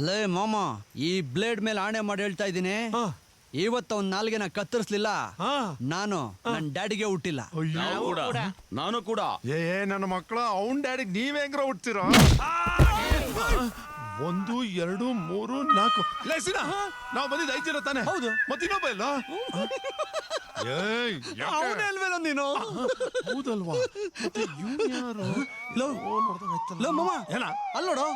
ಲೇ ಮಾಮ, ಈ ಬ್ಲೇಡ್ ಮೇಲೆ ಆಣೆ ಮಾಡಿ ಹೇಳ್ತಾ ಇದ್ದೀನಿ, ಇವತ್ತು ಅವ್ನ ನಾಲ್ಗೆನ ಕತ್ತರಿಸ್ಲಿಲ್ಲ ನಾನು ನನ್ನ ಡ್ಯಾಡಿಗೆ ಹುಟ್ಟಿಲ್ಲ. ನಾನು ಕೂಡ ನನ್ನ ಮಕ್ಕಳ ಅವನ್ ಡ್ಯಾಡಿಗೆ ನೀವ್ ಹೆಂಗ್ರ ಹುಡ್ತೀರ? 1 2 3 4 ಲೇಸಿನ ನಾವು ಬಂದಿದ್ದು 5 ಜನ ತಾನೆ? ಹೌದು. ಮತ್ತೆ ಇನ್ನೊಬ್ಬ ಇಲ್ಲ? ಅವನೇ ಅಲ್ವೇನೋ ನೀನು? ಹೌದಲ್ವಾ? ಮತ್ತೆ ಇವ್ನು ಯಾರು? ಲೋ ಮಾಮ, ಏನ ಅಲ್ಲಿ ನೋಡು.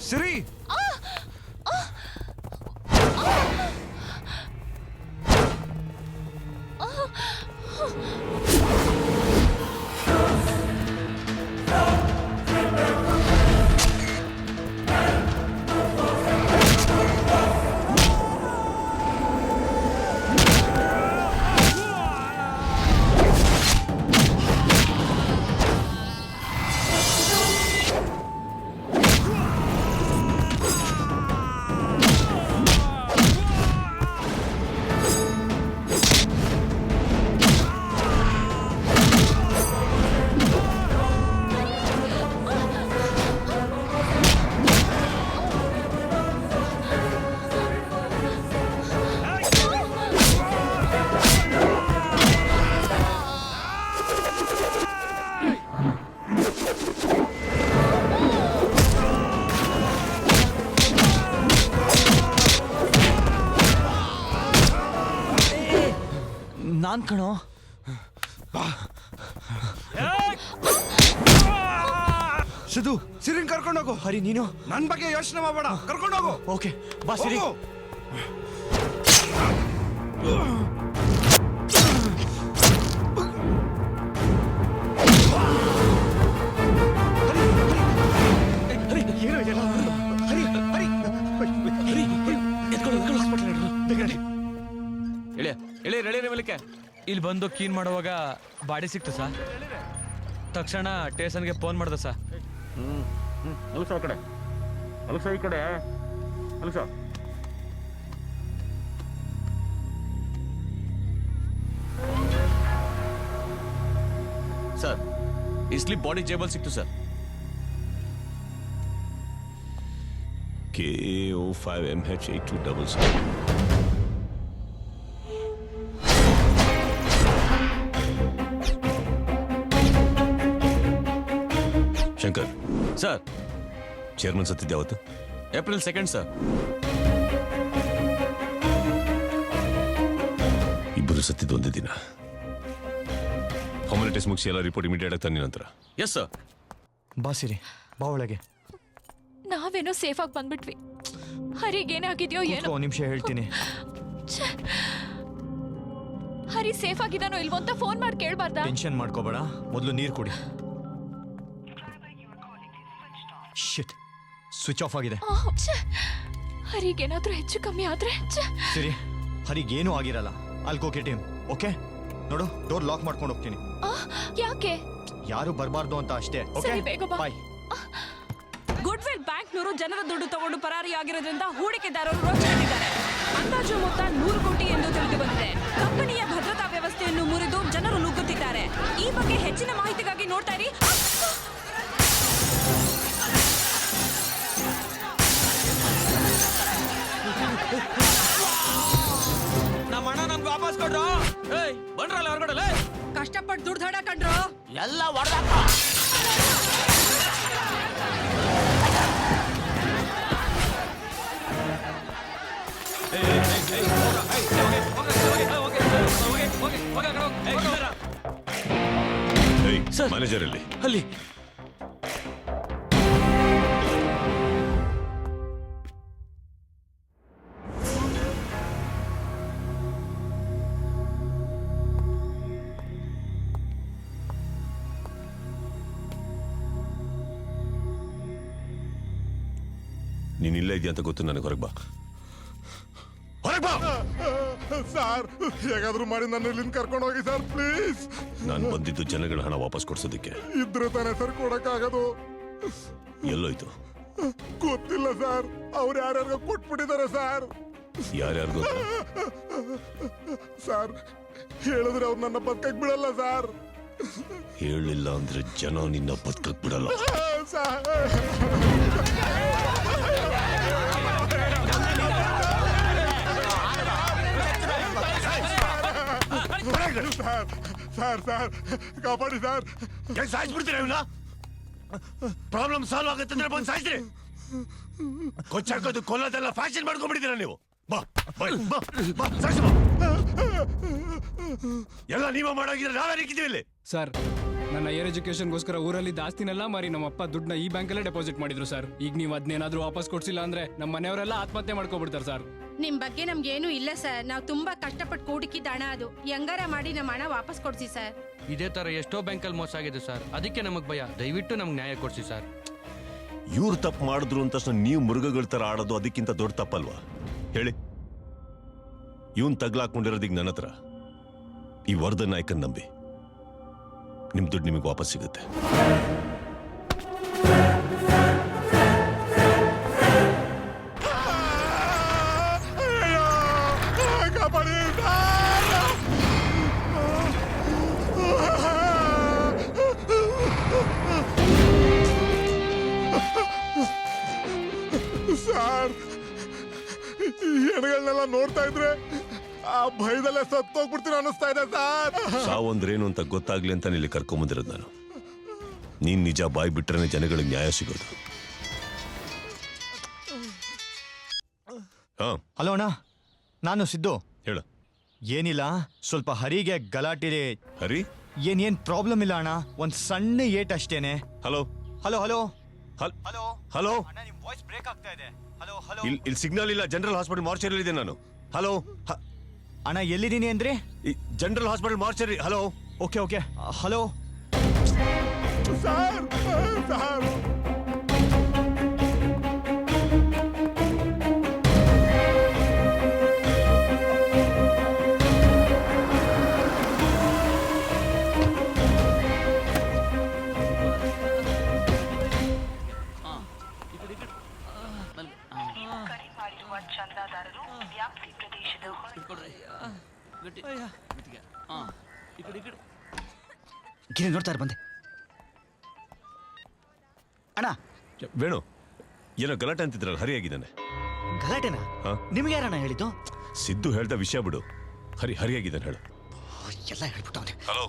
ಸಿರಿ, ನಾನ್ ಕಣೋ. ಸಿದ್ದು, ಸಿರಿನ್ ಕರ್ಕೊಂಡೋಗು. ಹರಿ, ನೀನು ನನ್ ಬಗ್ಗೆ ಯೋಚನೆ ಮಾಡಬೇಡ, ಕರ್ಕೊಂಡೋಗು. ಓಕೆ, ಬಾ ಸಿರಿ. ಇಲ್ಲಿ ಬಂದು ಕ್ಲೀನ್ ಮಾಡುವಾಗ ಬಾಡಿ ಸಿಕ್ತು ಸರ್. ತಕ್ಷಣ ಸ್ಟೇಷನ್ಗೆ ಫೋನ್ ಮಾಡ್ದೆ ಸರ್. ಅಲ್ಸ ಆ ಕಡೆ, ಅಲ್ಸ ಈ ಕಡೆ, ಅಲ್ಸ. ಸರ್, ಈ ಸ್ಲಿಪ್ ಬಾಡಿ ಜೇಬಲ್ ಸಿಕ್ತು sir. KO5MH8277. Shankar sir, chairman ಸತ್ತಿದ್ದು ಯಾವತ್ತು? April 2 sir. ಇಬ್ಬರು ಸತ್ತಿದ್ದು ಒಂದೇ ದಿನ. ಫಾರ್ಮಾಲಿಟೀಸ್ ಮುಗಿಸಿ ಎಲ್ಲ ರಿಪೋರ್ಟ್ ಇಮಿಡಿಯೇಟ್ ಆಗಿ ತನ್ನಿ ನಂತರ. Yes sir. ಬಾ ಸಿರಿ, ಬಾ ಒಳಗೆ. ನಾವೇನೋ ಸೇಫ್ ಆಗಿ ಬಂದ್ಬಿಟ್ವಿ. ಹರಿಗೇನಾಗಿದ್ಯೋ ಏನೋ. ನಿಮಿಷ ಹೇಳ್ತೀನಿ. ಹರಿ ಸೇಫ್ ಆಗಿದಾನೋ ಇಲ್ವೋ ಅಂತ ಫೋನ್ ಮಾಡಿ ಕೇಳ್ಬಾರ್ದಾ? ಟೆನ್ಷನ್ ಮಾಡ್ಕೋಬೇಡ, ಮೊದಲು ನೀರು ಕುಡಿ. ಶಿಟ್, ಸ್ವಿಚ್ ಆಫ್ ಆಗಿದೆ. ಹರಿಗೇನಾದ್ರೂ ಹೆಚ್ಚು ಕಮ್ಮಿ ಆದ್ರೆ? ಸರಿ, ಹರಿಗೇನೂ ಆಗಿರಲ್ಲ. ಅಲ್ಲಿ ಗೋ ಗೆಟ್ ಹಿಮ್, ಓಕೆ? ನೋಡು, ಡೋರ್ ಲಾಕ್ ಮಾಡ್ಕೊಂಡು ಹೋಗ್ತೀನಿ. ಯಾಕೆ? ಯಾರು ಬರಬಾರ್ದು ಅಂತ ಅಷ್ಟೇ. ಓಕೆ, ಬಾಯ್. ಗುಡ್ವಿಲ್ ಬ್ಯಾಂಕ್ನವರು ಜನರ ದುಡ್ಡು ತಗೊಂಡು ಪರಾರಿಯಾಗಿರೋದ್ರಿಂದ ಹೂಡಿಕೆದಾರರು ರೋಚನೆಗಿದ್ದಾರೆ. ಅಂದಾಜು ಮೊತ್ತ 100 ಕೋಟಿ ಎಂದು ತಿಳಿದು ಬಂದಿದೆ. ಕಂಪನಿಯ ಭದ್ರತಾ ವ್ಯವಸ್ಥೆಯನ್ನು ಮುರಿದು ಜನರು ನುಗ್ಗುತ್ತಿದ್ದಾರೆ. ಈ ಬಗ್ಗೆ ಹೆಚ್ಚಿನ ಮಾಹಿತಿಗಾಗಿ ನೋಡ್ತಾ ಇರಿ. ನಮ್ಮ ಹಣ ನಮ್ಗೆ ವಾಪಸ್ ಕೊಡ್ರು. ಬಂದ್ರಲ್ಲ ಹೊರಗಡೆ. ಕಷ್ಟಪಟ್ಟು ದುಡ್ಡು ಹಣ ಕಂಡ್ರು ಎಲ್ಲ ಹೊಡೆದಾಕ. ಮ್ಯಾನೇಜರ್ ಅಲ್ಲಿ ಅಲ್ಲಿ ನೀನ್ ಇಲ್ಲೇ ಇದೆಯಾ ಅಂತ ಗೊತ್ತು ನನಗೆ. ಹೊರಗೆ ಬಾ, ಹೊರಗೆ ಬಾ. ಸರ್ ಹೇಗಾದ್ರೂ ಮಾಡಿ ನನ್ನ ಇಲ್ಲಿಂದ ಕರ್ಕೊಂಡು ಹೋಗಿ ಸರ್ ಪ್ಲೀಸ್. ನಾನು ಬಂದಿದ್ದು ಜನಗಳ ಹಣ ವಾಪಸ್ ಕೊಡ್ಸೋದಕ್ಕೆ. ಇದ್ರೆ ತಾನೇ ಸರ್ ಕೊಡಕ್ಕಾಗದು. ಎಲ್ಲೋಯ್ತು ಗೊತ್ತಿಲ್ಲ ಸರ್, ಅವ್ರು ಯಾರ್ಯಾರಿಗೋ ಕೊಟ್ಬಿಟ್ಟಿದ್ದಾರೆ ಸರ್. ಯಾರ್ಯಾರಿಗೂ? ಸರ್ ಹೇಳಿದ್ರೆ ಅವ್ರು ನನ್ನ ಬದುಕಕ್ ಬಿಡಲ್ಲ ಸರ್. ಹೇಳಿಲ್ಲ ಅಂದ್ರೆ ಜನ ನಿನ್ನ ಬದುಕಕ್ ಬಿಡಲ್ಲ. ಸರ್ ಸರ್ ಕಾಪಾಡಿ ಸರ್. ಸಾಯಿಸ್ಬಿಡ್ತೀರ ಇವನ್ನ. ಪ್ರಾಬ್ಲಮ್ ಸಾಲ್ವ್ ಆಗುತ್ತೆ ಅಂದ್ರೆ ಬಂದು ಸಾಯಿಸ್ರಿ. ಕೊಚ್ಚಾಕೋದು ಕೊಲ್ಲೋದೆಲ್ಲ ಫ್ಯಾಷನ್ ಮಾಡ್ಕೊಂಡ್ಬಿಟ್ಟಿದ್ದೀರ ನೀವು. ಬಾ ಬಾ ಬಾ ಬಾ ಸಾಯಿಸು ಬಾ. ಎಲ್ಲ ನೀವ ಮಾಡಾಗಿದ್ರೆ ನಾವೇ ನಿಂತಿದ್ದೀವಿ ಇಲ್ಲಿ. ಸರ್, ನನ್ನ ಹೈಯರ್ ಎಜುಕೇಶನ್ಗೋಸ್ಕರ ಊರಲ್ಲಿ ಆಸ್ತಿನೆಲ್ಲ ಮಾರಿ ನಮ್ಮಪ್ಪ ದುಡ್ಡನ್ನ ಈ ಬ್ಯಾಂಕಲ್ಲೇ ಡೆಪಾಸಿಟ್ ಮಾಡಿದ್ರು ಸರ್. ಈಗ ನೀವು ಅದನ್ನೇನಾದ್ರೂ ವಾಪಸ್ ಕೊಡ್ಸಿಲ್ಲ ಅಂದ್ರೆ ನಮ್ಮ ಮನೆಯವರೆಲ್ಲ ಆತ್ಮಹತ್ಯೆ ಮಾಡ್ಕೊಬಿಡ್ತಾರೆ ಸರ್. ನಿಮ್ ಬಗ್ಗೆ ನಮ್ಗೇನು ಇಲ್ಲ ಸರ್. ನಾವು ತುಂಬಾ ಕಷ್ಟಪಟ್ಟು ಕೂಡಿಕಿದ್ದ ಹಣ ಅದು. ಹೆಂಗಾರ ಮಾಡಿ ನಮ್ಮ ಹಣ ವಾಪಸ್ ಕೊಡ್ಸಿ ಸರ್. ಇದೇ ತರ ಎಷ್ಟೋ ಬ್ಯಾಂಕಲ್ಲಿ ಮೋಸ ಆಗಿದೆ ಸರ್. ಅದಕ್ಕೆ ನಮಗ್ ಭಯ. ದಯವಿಟ್ಟು ನಮ್ಗೆ ನ್ಯಾಯ ಕೊಡ್ಸಿ ಸರ್. ಇವ್ರು ತಪ್ಪು ಮಾಡಿದ್ರು ಅಂತ ತಕ್ಷಣ ನೀವು ಮೃಗಗಳ ತರ ಆಡೋದು ಅದಕ್ಕಿಂತ ದೊಡ್ಡ ತಪ್ಪಲ್ವಾ ಹೇಳಿ? ಇವನ್ ತಗ್ಲಾಕೊಂಡಿರೋದೀಗ ನನ್ನ ಹತ್ರ. ಈ ವರ್ಧನ್ ನಾಯ್ಕನ್ ನಂಬಿ ನಿಮ್ ದುಡ್ಡು ನಿಮಗೆ ವಾಪಸ್ ಸಿಗುತ್ತೆ. ಸರ್ ಹೆಣ್ಗಳನ್ನೆಲ್ಲ ನೋಡ್ತಾ ಇದ್ರೆ ಆ ಭಯದಲ್ಲೇ ಸತ್ತೋಗ್ಬಿಡ್ತೀರ ಅನ್ನಿಸ್ತಾ ಇದೆ ಸರ್. ಸಾವಂದ್ರೇನು ಅಂತ ಗೊತ್ತಾಗ್ಲಿ ಅಂತ ಇಲ್ಲಿ ಕರ್ಕೊಂಬಂದಿರೋದು ನಾನು. ನೀನ್ ನಿಜ ಬಾಯ್ ಬಿಟ್ರೆ ಜನಗಳಿಗೆ ನ್ಯಾಯ ಸಿಗೋದು. ಹಾ ಹಲೋ ಅಣ್ಣ, ನಾನು ಸಿದ್ದು. ಹೇಳ. ಏನಿಲ್ಲ, ಸ್ವಲ್ಪ ಹರಿಗೆ ಗಲಾಟೆ. ಹರಿ ಏನ್ ಪ್ರಾಬ್ಲಮ್ ಇಲ್ಲ ಅಣ್ಣ, ಒಂದ್ ಸಣ್ಣ ಏಟ್ ಅಷ್ಟೇನೆ. Hello hello hello hello hello. ಅಣ್ಣ, ನಿಮ್ ವಾಯ್ಸ್ ಬ್ರೇಕ್ ಆಗ್ತಾ ಇದೆ. Hello hello. ಇಲ್ಲಿ ಸಿಗ್ನಲ್ ಇಲ್ಲ. ಜನರಲ್ ಹಾಸ್ಪಿಟಲ್ ಮಾರ್ಚರಿ ಇದೆ ನಾನು. ಹಲೋ ಅಣ್ಣ, ಎಲ್ಲಿದ್ದೀನಿ ಅಂದ್ರೆ? General hospital mortuary. Hello. Okay okay. Hello sir sir Giri ನೋಡ್ತಾರೆ ಬಂದೆ. ಅಣ್ಣ ವೇಣು, ಏನೋ ಗಲಾಟೆ ಅಂತಿದ್ರಲ್ಲ, ಹರಿಯಾಗಿದ್ದಾನೆ. ಗಲಾಟೆನಾ? ಹಾ? ನಿಮ್ಗೆ ಯಾರಣ್ಣ ಹೇಳಿದ್ದು? ಸಿದ್ದು ಹೇಳ್ದ ವಿಷಯ ಬಿಡು. ಹರಿಯಾಗಿದ್ದಾನೆ ಹೇಳು. ಎಲ್ಲ ಹೇಳ್ಬಿಟ್ಟವನೆ. ಹಲೋ.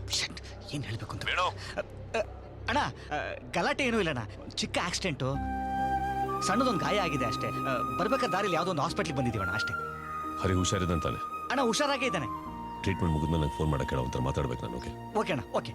ಏನ್ ಹೇಳ್ಬೇಕು ಅಂತ. ವೇಣು ಅಣ್ಣ, ಗಲಾಟೆ ಏನೂ ಇಲ್ಲಣ್ಣ, ಚಿಕ್ಕ ಆಕ್ಸಿಡೆಂಟು, ಸಣ್ಣದೊಂದು ಗಾಯ ಆಗಿದೆ ಅಷ್ಟೇ. ಬರ್ಬೇಕಾದ ದಾರಿಲಿ ಯಾವುದೋ ಒಂದು ಹಾಸ್ಪಿಟ್ಲಿಗೆ ಬಂದಿದ್ದೀವಣ್ಣ ಅಷ್ಟೇ. ಹರಿ ಹುಷಾರಿದಂತಾನೆ? ಅಣ್ಣ ಹುಷಾರಾಗೇ ಇದ್ದಾನೆ. ಟ್ರೀಟ್ಮೆಂಟ್ ಮುಗಿದ್ಮೇಲೆ ನಂಗೆ ಫೋನ್ ಮಾಡಕ್ಕೆ ಹೇಳೋ, ಒಂಥರ ಮಾತಾಡ್ಬೇಕು ನಾನು. ಓಕೆ ಓಕೆ ಅಣ್ಣ, ಓಕೆ.